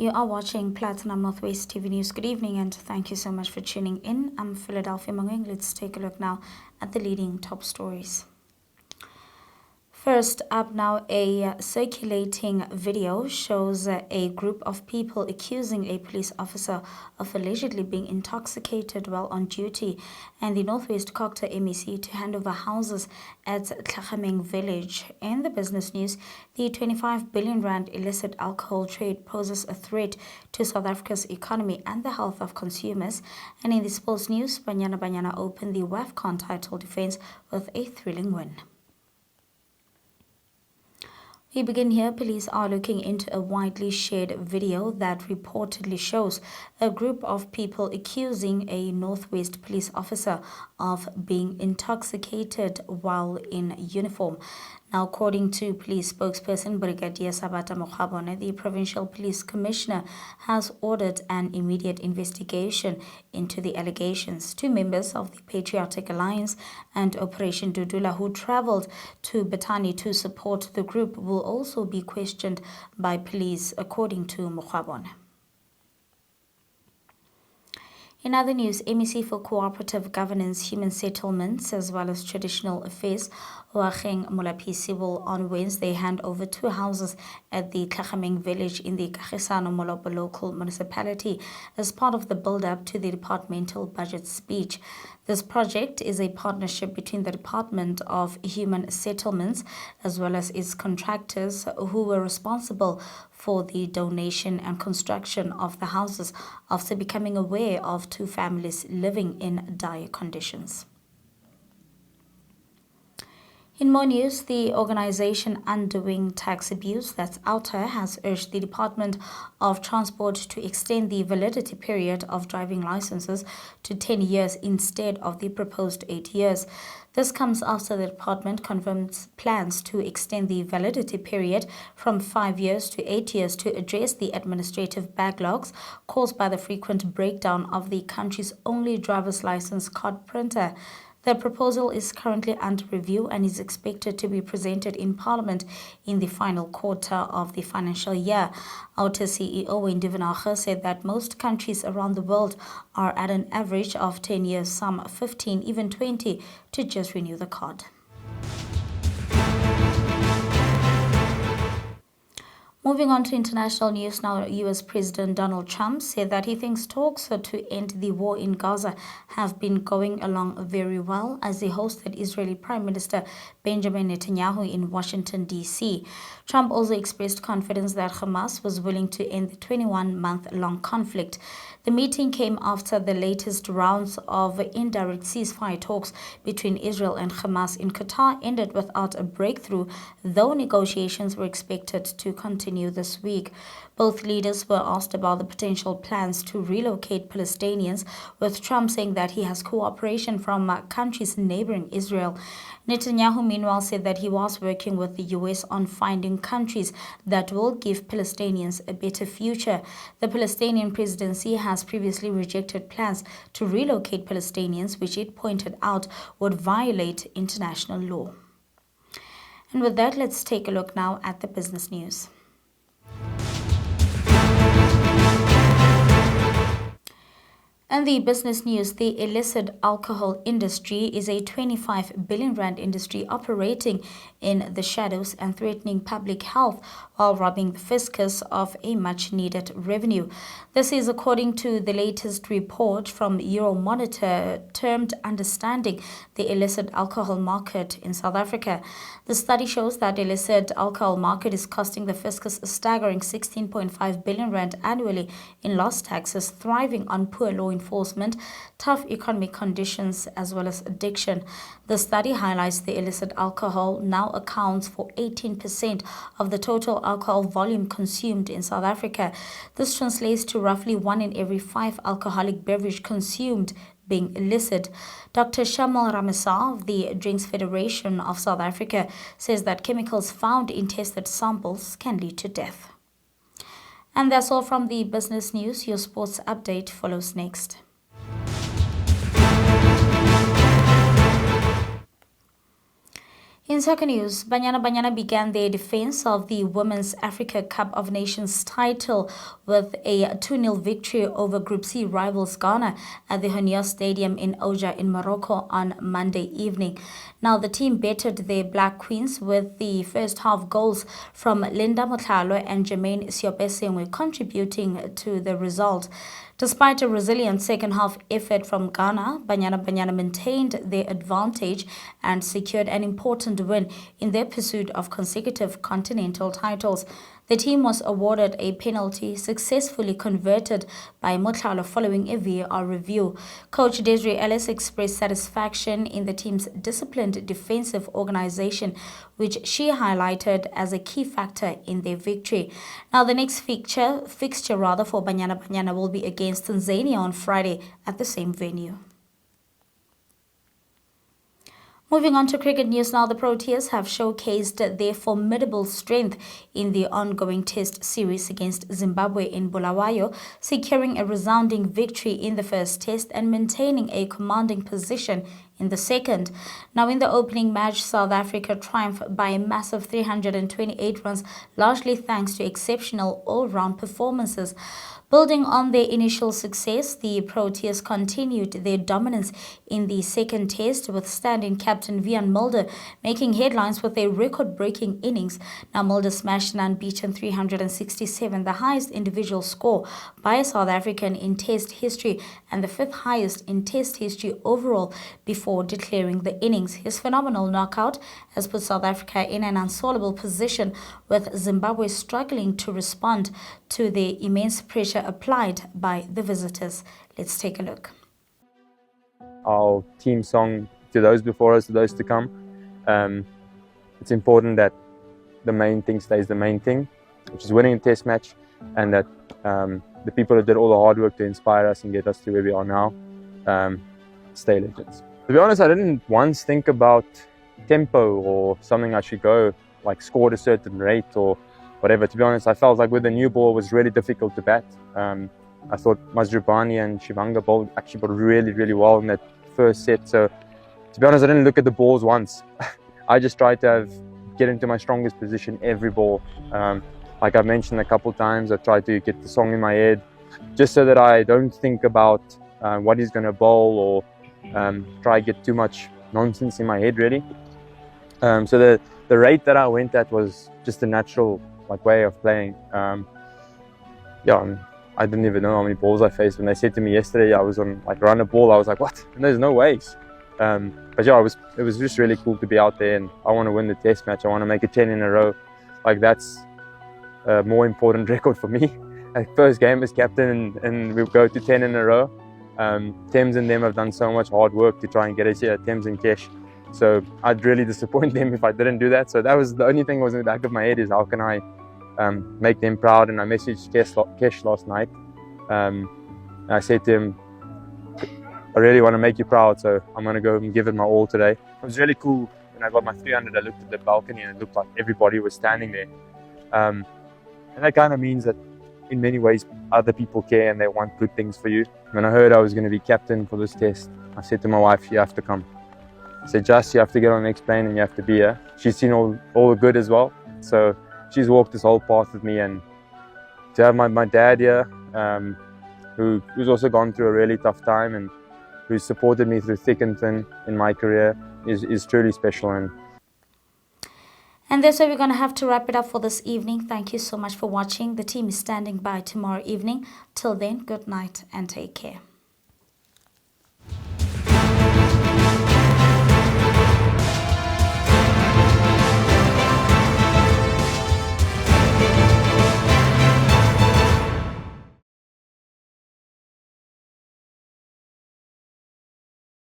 You are watching Platinum Northwest TV News. Good evening and thank you so much for tuning in. I'm Philadelphia Mangoeng. Let's take a look now at the leading top stories. First up now, a circulating video shows a group of people accusing a police officer of allegedly being intoxicated while on duty and the Northwest Cocta MEC to hand over houses at Mangoeng village. In the business news, the 25 billion rand illicit alcohol trade poses a threat to South Africa's economy and the health of consumers. And in the sports news, Banyana Banyana opened the WAFCON title defense with a thrilling win. We begin here. Police are looking into a widely shared video that reportedly shows a group of people accusing a Northwest police officer of being intoxicated while in uniform. Now, according to police spokesperson Brigadier Sabata Mokhabone, the provincial police commissioner has ordered an immediate investigation into the allegations. Two members of the Patriotic Alliance and Operation Dudula who traveled to Batani to support the group will also be questioned by police, according to Mokhabone. In other news, MEC for Cooperative Governance, Human Settlements, as well as Traditional Affairs, Oageng Molaphisi will on Wednesday hand over 2 houses at the Mangoeng village in the Kagisano Molopo local municipality as part of the build-up to the departmental budget speech. This project is a partnership between the Department of Human Settlements as well as its contractors who were responsible for the donation and construction of the houses after becoming aware of 2 families living in dire conditions. In more news, the organization Undoing Tax Abuse, that's OUTA, has urged the Department of Transport to extend the validity period of driving licenses to 10 years instead of the proposed 8 years. This comes after the department confirmed plans to extend the validity period from 5 years to 8 years to address the administrative backlogs caused by the frequent breakdown of the country's only driver's license card printer. The proposal is currently under review and is expected to be presented in Parliament in the final quarter of the financial year. OUTA CEO Indivanagh said that most countries around the world are at an average of 10 years, some 15, even 20, to just renew the card. Moving on to international news now, U.S. President Donald Trump said that he thinks talks to end the war in Gaza have been going along very well as he hosted Israeli Prime Minister Benjamin Netanyahu in Washington, D.C. Trump also expressed confidence that Hamas was willing to end the 21-month-long conflict. The meeting came after the latest rounds of indirect ceasefire talks between Israel and Hamas in Qatar ended without a breakthrough, though negotiations were expected to continue this week. Both leaders were asked about the potential plans to relocate Palestinians, with Trump saying that he has cooperation from countries neighboring Israel. Netanyahu, meanwhile, said that he was working with the U.S. on finding countries that will give Palestinians a better future. The Palestinian presidency has previously rejected plans to relocate Palestinians, which it pointed out would violate international law. And with that, let's take a look now at the business news. And the business news, the illicit alcohol industry is a 25 billion rand industry operating in the shadows and threatening public health while robbing the fiscus of a much-needed revenue. This is according to the latest report from Euromonitor termed Understanding the Illicit Alcohol Market in South Africa. The study shows that the illicit alcohol market is costing the fiscus a staggering 16.5 billion rand annually in lost taxes, thriving on poor law enforcement, tough economic conditions, as well as addiction. The study highlights the illicit alcohol now accounts for 18% of the total alcohol volume consumed in South Africa. This translates to roughly 1 in every 5 alcoholic beverage consumed being illicit. Dr. Shamal Ramesar of the Drinks Federation of South Africa says that chemicals found in tested samples can lead to death. And that's all from the business news. Your sports update follows next. In soccer news, Banyana Banyana began their defense of the Women's Africa Cup of Nations title with a 2-0 victory over Group C rivals Ghana at the Honia Stadium in Oja in Morocco on Monday evening. Now, the team bettered their Black Queens with the first half goals from Linda Motlhalo and Jermaine Siopesengwe contributing to the result. Despite a resilient second-half effort from Ghana, Banyana Banyana maintained their advantage and secured an important win in their pursuit of consecutive continental titles. The team was awarded a penalty successfully converted by Motlhalo following a VAR review. Coach Desiree Ellis expressed satisfaction in the team's disciplined defensive organization, which she highlighted as a key factor in their victory. Now, the next fixture for Banyana Banyana will be against Tanzania on Friday at the same venue. Moving on to cricket news now, the Proteas have showcased their formidable strength in the ongoing Test series against Zimbabwe in Bulawayo, securing a resounding victory in the first Test and maintaining a commanding position in the second. Now, in the opening match, South Africa triumphed by a massive 328 runs, largely thanks to exceptional all-round performances. Building on their initial success, the Proteas continued their dominance in the second Test, with stand-in captain Vian Mulder making headlines with a record-breaking innings. Now, Mulder smashed an unbeaten 367, the highest individual score by a South African in Test history and the fifth highest in Test history overall before declaring the innings. His phenomenal knockout has put South Africa in an unsolvable position, with Zimbabwe struggling to respond to the immense pressure applied by the visitors. Let's take a look. Our team song to those before us, to those to come. It's important that the main thing stays the main thing, which is winning a test match, and that the people that did all the hard work to inspire us and get us to where we are now stay legends. To be honest, I didn't once think about tempo or something I should go, like score at a certain rate or whatever. To be honest, I felt like with the new ball it was really difficult to bat. I thought Mazrubani and Shivanga bowled really, really well in that first set. So to be honest, I didn't look at the balls once. I just tried to get into my strongest position every ball. Like I've mentioned a couple times, I tried to get the song in my head just so that I don't think about what he's going to bowl or try to get too much nonsense in my head, really. So the rate that I went at was just a natural way of playing. I didn't even know how many balls I faced. When they said to me yesterday I was on run a ball, I was like, what? And there's no ways. But yeah, it was just really cool to be out there, and I want to win the test match. I want to make it 10 in a row. That's a more important record for me. First game as captain, and we'll go to 10 in a row. Thames and them have done so much hard work to try and get us here, Thames and Kesh. So I'd really disappoint them if I didn't do that. So that was the only thing that was in the back of my head, is how can I make them proud. And I messaged Kesh last night. And I said to him, I really want to make you proud, so I'm going to go and give it my all today. It was really cool. When I got my 300, I looked at the balcony and it looked like everybody was standing there. And that kind of means that in many ways other people care and they want good things for you. When I heard I was going to be captain for this test, I said to my wife, you have to come. I said, Just, you have to get on the next plane and you have to be here. She's seen all the good as well. So she's walked this whole path with me, and to have my dad here, who's also gone through a really tough time and who's supported me through thick and thin in my career is truly special. And that's where we're going to have to wrap it up for this evening. Thank you so much for watching. The team is standing by tomorrow evening. Till then, good night and take care.